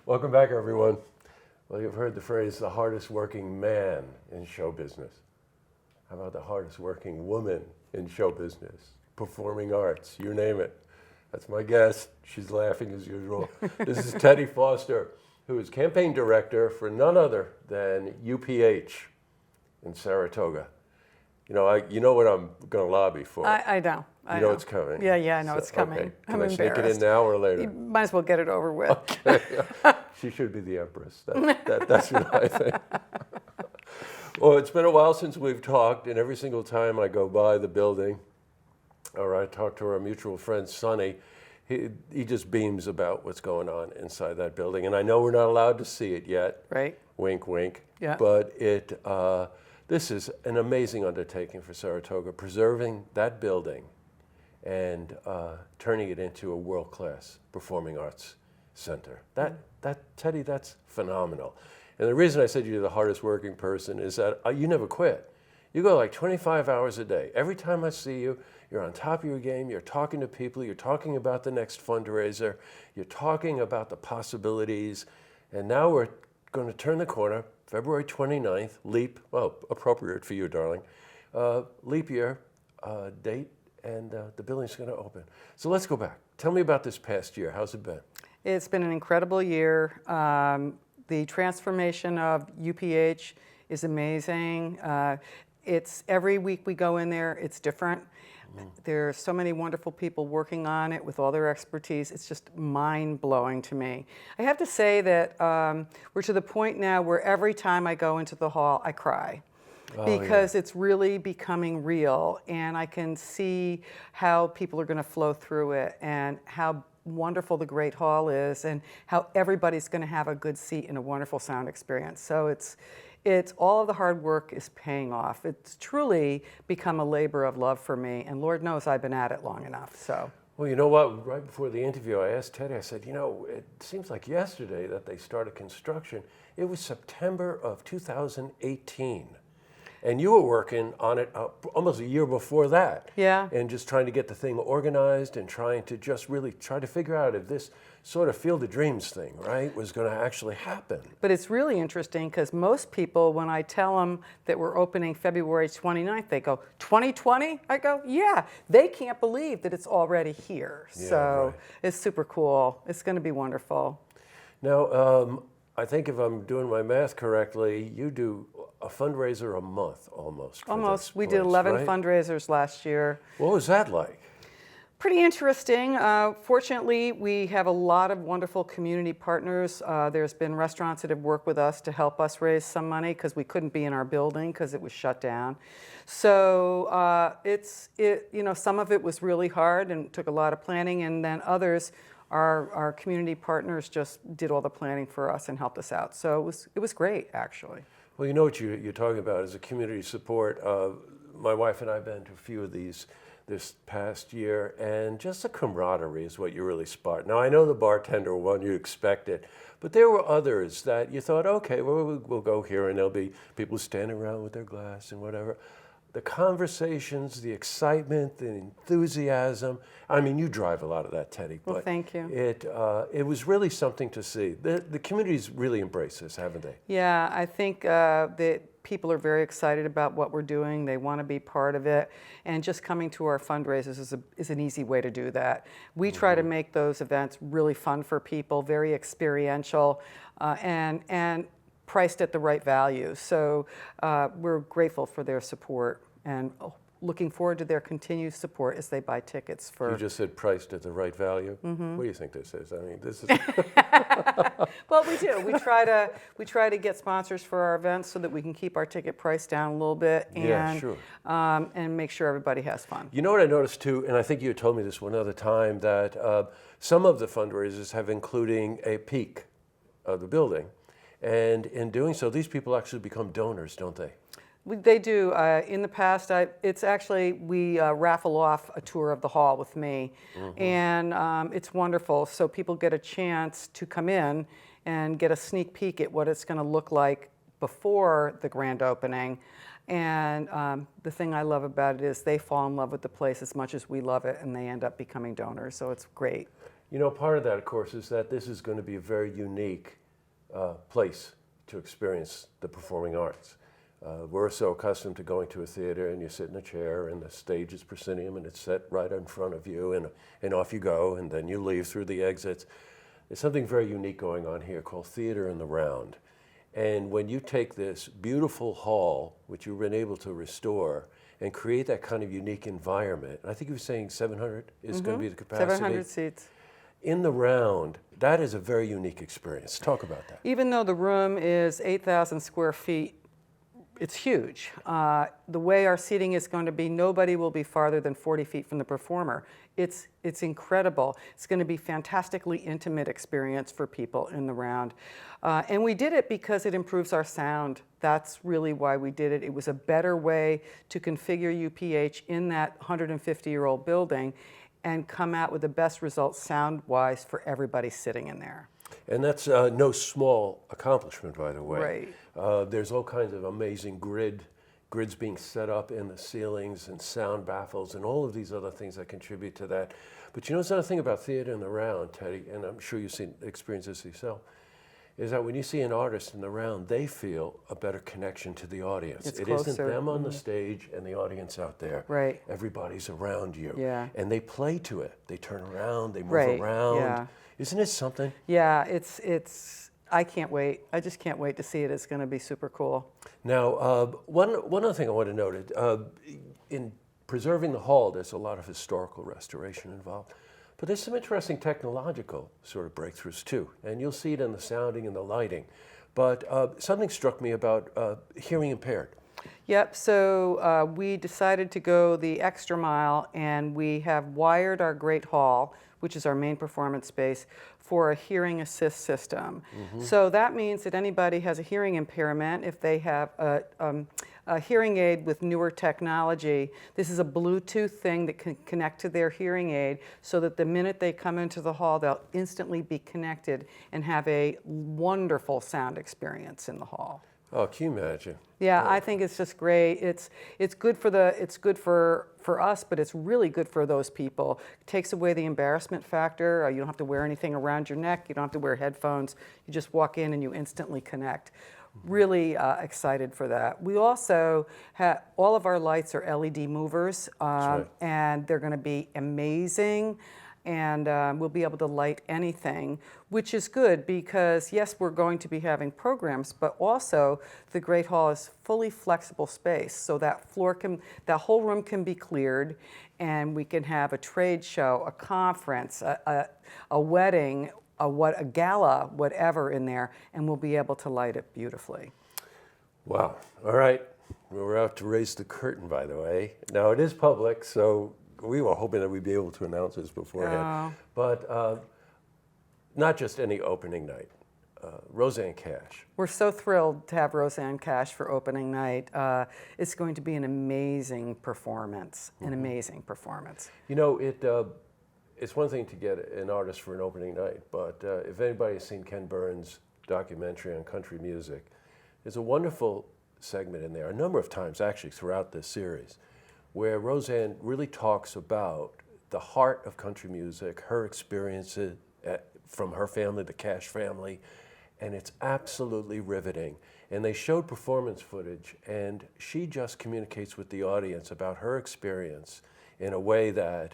Welcome back, everyone. Well, you've heard the phrase, the hardest working man in show business. How about the hardest working woman in show business? Performing arts, you name it. That's my guest. She's laughing as usual. This is Teddy Foster, who is campaign director for none other than UPH in Saratoga. You know what I'm going to lobby for. I know. You know it's coming. Yeah, I know it's coming. Okay. I'm Can I sneak it in embarrassed. now or later? You might as well get it over with. Okay. She should be the empress. That's what I think. Well, it's been a while since we've talked, and every single time I go by the building, or I talk to our mutual friend Sonny, he just beams about what's going on inside that building. And I know we're not allowed to see it yet. Right. Wink, wink. Yeah. But this is an amazing undertaking for Saratoga, preserving that building and turning it into a world-class performing arts center. Teddy, that's phenomenal. And the reason I said you're the hardest working person is that you never quit. You go like 25 hours a day. Every time I see you, you're on top of your game, you're talking to people, you're talking about the next fundraiser, you're talking about the possibilities, and now we're going to turn the corner, February 29th, leap, well, appropriate for you, darling, leap year date, and the building's going to open. So let's go back. Tell me about this past year. How's it been? It's been an incredible year. The transformation of UPH is amazing. It's every week we go in there, it's different. There are so many wonderful people working on it with all their expertise. It's just mind-blowing to me. I have to say that we're to the point now where every time I go into the hall, I cry. Because it's really becoming real, and I can see how people are going to flow through it and how wonderful the Great Hall is and how everybody's going to have a good seat and a wonderful sound experience. So it's all of the hard work is paying off. It's truly become a labor of love for me, and Lord knows I've been at it long enough. So. Well, you know what? Right before the interview, I asked Teddy, I said, it seems like yesterday that they started construction. It was September of 2018. And you were working on it almost a year before that. Yeah. And just trying to get the thing organized and trying to just really try to figure out if this sort of Field of Dreams thing, right, was going to actually happen. But it's really interesting because most people, when I tell them that we're opening February 29th, they go, 2020? I go, yeah. They can't believe that it's already here. Yeah, so right. It's super cool. It's going to be wonderful. Now, I think if I'm doing my math correctly, you do a fundraiser a month almost. Almost. We did 11 right? fundraisers last year. What was that like? Pretty interesting. Fortunately, we have a lot of wonderful community partners. There's been restaurants that have worked with us to help us raise some money because we couldn't be in our building because it was shut down. So some of it was really hard and took a lot of planning, and then others, our community partners just did all the planning for us and helped us out. So it was great, actually. Well, you know what you're talking about is a community support. My wife and I have been to a few of these this past year, and just the camaraderie is what you really spot. Now, I know the bartender one, you expect it, but there were others that you thought, okay, well, we'll go here, and there'll be people standing around with their glass and whatever. The conversations, the excitement, the enthusiasm. I mean, you drive a lot of that, Teddy. Well, but thank you. It was really something to see. The community's really embraced this, haven't they? Yeah, I think that people are very excited about what we're doing. They want to be part of it. And just coming to our fundraisers is an easy way to do that. We try to make those events really fun for people, very experiential, and priced at the right value. So we're grateful for their support and looking forward to their continued support as they buy tickets for. You just said priced at the right value. What do you think this is? I mean, this is. Well, we do. We try to get sponsors for our events so that we can keep our ticket price down a little bit and Yeah, sure. And make sure everybody has fun. You know what I noticed too, and I think you had told me this one other time, that some of the fundraisers have including a peak of the building. And in doing so, these people actually become donors, don't they? They do. In the past, it's actually, we raffle off a tour of the hall with me. And it's wonderful. So people get a chance to come in and get a sneak peek at what it's going to look like before the grand opening. And the thing I love about it is they fall in love with the place as much as we love it, and they end up becoming donors. So it's great. You know, part of that, of course, is that this is going to be a very unique place to experience the performing arts. We're so accustomed to going to a theater and you sit in a chair and the stage is proscenium and it's set right in front of you and off you go and then you leave through the exits. There's something very unique going on here called Theater in the Round. And when you take this beautiful hall, which you've been able to restore, and create that kind of unique environment, I think you were saying 700 is going to be the capacity. 700 seats. In the round, that is a very unique experience. Talk about that. Even though the room is 8,000 square feet, it's huge. The way our seating is going to be, nobody will be farther than 40 feet from the performer. It's incredible. It's going to be fantastically intimate experience for people in the round. And we did it because it improves our sound. That's really why we did it. It was a better way to configure UPH in that 150-year-old building and come out with the best results sound-wise for everybody sitting in there. And that's no small accomplishment, by the way. Right. There's all kinds of amazing grids being set up in the ceilings and sound baffles and all of these other things that contribute to that. But you know, another thing about Theater in the Round, Teddy, and I'm sure you've experienced this yourself, is that when you see an artist in the round, they feel a better connection to the audience. It's it closer. Isn't them on the stage and the audience out there. Right. Everybody's around you. Yeah. And they play to it. They turn around, they move Right. around. Yeah. Isn't it something? Yeah, I can't wait. I just can't wait to see it. It's going to be super cool. Now, one other thing I want to note, in preserving the hall, there's a lot of historical restoration involved. But there's some interesting technological sort of breakthroughs too, and you'll see it in the sounding and the lighting. But something struck me about hearing impaired. Yep, so we decided to go the extra mile, and we have wired our Great Hall, which is our main performance space, for a hearing assist system. So that means that anybody has a hearing impairment, if they have a hearing aid with newer technology, this is a Bluetooth thing that can connect to their hearing aid so that the minute they come into the hall, they'll instantly be connected and have a wonderful sound experience in the hall. Oh, can you imagine? Yeah, I think it's just great. It's good for us, but it's really good for those people. It takes away the embarrassment factor. You don't have to wear anything around your neck. You don't have to wear headphones. You just walk in and you instantly connect. Really excited for that. We also have all of our lights are LED movers, right. and they're going to be amazing. And we'll be able to light anything, which is good because, yes, we're going to be having programs, but also the Great Hall is fully flexible space, so that whole room can be cleared, and we can have a trade show, a conference, a wedding, a gala, whatever in there, and we'll be able to light it beautifully. Wow. All right. We're out to raise the curtain, by the way. Now, it is public, so we were hoping that we'd be able to announce this beforehand. But not just any opening night. Rosanne Cash. We're so thrilled to have Rosanne Cash for opening night. It's going to be an amazing performance, an amazing performance. You know, it's one thing to get an artist for an opening night, but if anybody has seen Ken Burns' documentary on country music, there's a wonderful segment in there, a number of times actually throughout this series, where Rosanne really talks about the heart of country music, her experiences from her family, the Cash family, and it's absolutely riveting. And they showed performance footage, and she just communicates with the audience about her experience in a way that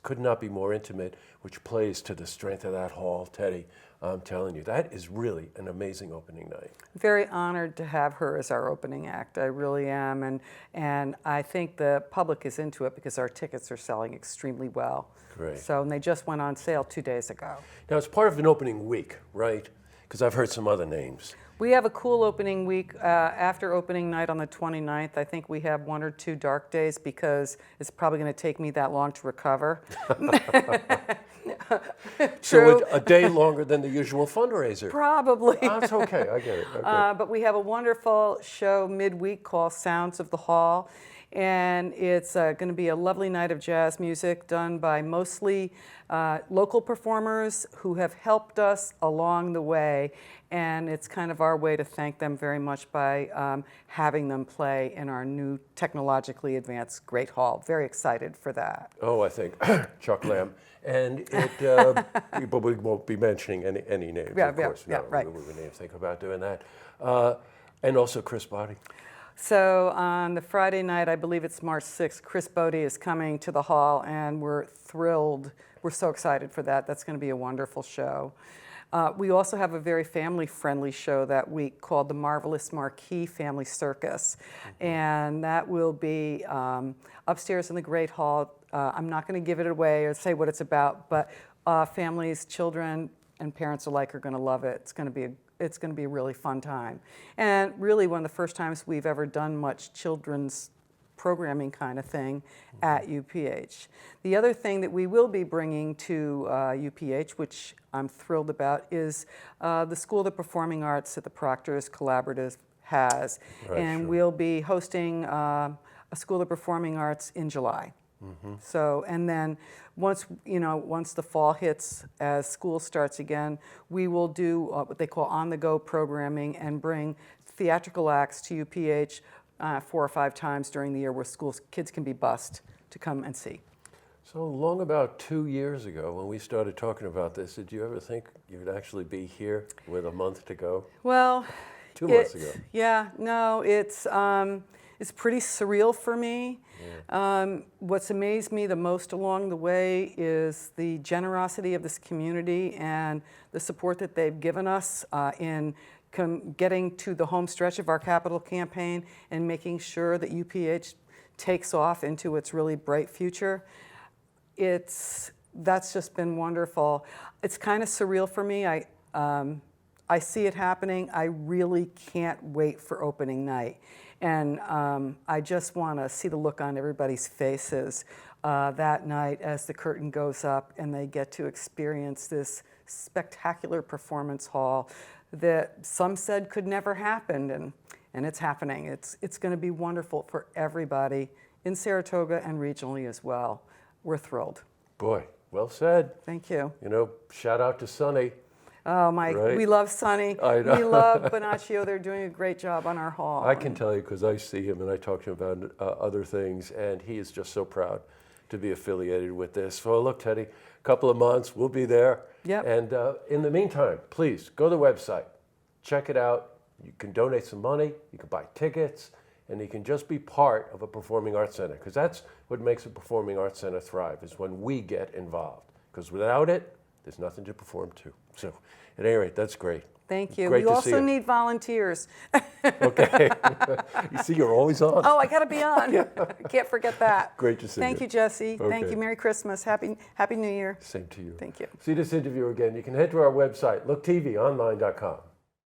could not be more intimate, which plays to the strength of that hall, Teddy. I'm telling you, that is really an amazing opening night. Very honored to have her as our opening act. I really am, and I think the public is into it because our tickets are selling extremely well. Great. So, and they just went on sale 2 days ago. Now, it's part of an opening week, right? Because I've heard some other names. We have a cool opening week. After opening night on the 29th, I think we have 1 or 2 dark days because it's probably going to take me that long to recover. So a day longer than the usual fundraiser. Probably. That's okay, I get it. Okay. But we have a wonderful show midweek called Sounds of the Hall. And it's going to be a lovely night of jazz music done by mostly local performers who have helped us along the way. And it's kind of our way to thank them very much by having them play in our new technologically advanced Great Hall. Very excited for that. Oh, I think Chuck Lamb. And but we won't be mentioning any names, of course. Yeah, right. We wouldn't even think about doing that. And also Chris Boddy. So on the Friday night, I believe it's March 6th, Chris Bodie is coming to the hall, and we're thrilled. We're so excited for that. That's going to be a wonderful show. We also have a very family-friendly show that week called the Marvelous Marquee Family Circus, and that will be upstairs in the Great Hall. I'm not going to give it away or say what it's about, but families, children, and parents alike are going to love it. It's going to be a really fun time. And really one of the first times we've ever done much children's programming kind of thing at UPH. The other thing that we will be bringing to UPH, which I'm thrilled about, is the School of the Performing Arts that the Proctors Collaborative has. Right, and sure. we'll be hosting a School of Performing Arts in July. So, and then once the fall hits, as school starts again, we will do what they call on-the-go programming and bring theatrical acts to UPH 4 or 5 times during the year where kids can be bused to come and see. So long about 2 years ago, when we started talking about this, did you ever think you'd actually be here with a month to go? Well, 2 months ago. Yeah, no, it's pretty surreal for me. Yeah. What's amazed me the most along the way is the generosity of this community and the support that they've given us in getting to the home stretch of our capital campaign and making sure that UPH takes off into its really bright future. That's just been wonderful. It's kind of surreal for me. I see it happening. I really can't wait for opening night. And I just want to see the look on everybody's faces that night as the curtain goes up and they get to experience this spectacular performance hall that some said could never happen, and it's happening. It's going to be wonderful for everybody in Saratoga and regionally as well. We're thrilled. Boy, well said. Thank you. Shout out to Sonny. Oh, Mike, Right? we love Sonny. I know. We love Bonaccio. They're doing a great job on our hall. I can tell you because I see him and I talk to him about other things, and he is just so proud to be affiliated with this. So look, Teddy, a couple of months, we'll be there. Yep. And in the meantime, please go to the website, check it out. You can donate some money, you can buy tickets, and you can just be part of a performing arts center, because that's what makes a performing arts center thrive, is when we get involved. Because without it, there's nothing to perform to. So at any rate, that's great. Thank you. Great We to also see you. need volunteers. Okay. You see, you're always on. Oh, I got to be on. I can't forget that. Great to see you. Thank you, Jesse. Thank Okay. you. Merry Christmas. Happy New Year. Same to you. Thank you. See this interview again. You can head to our website, looktvonline.com.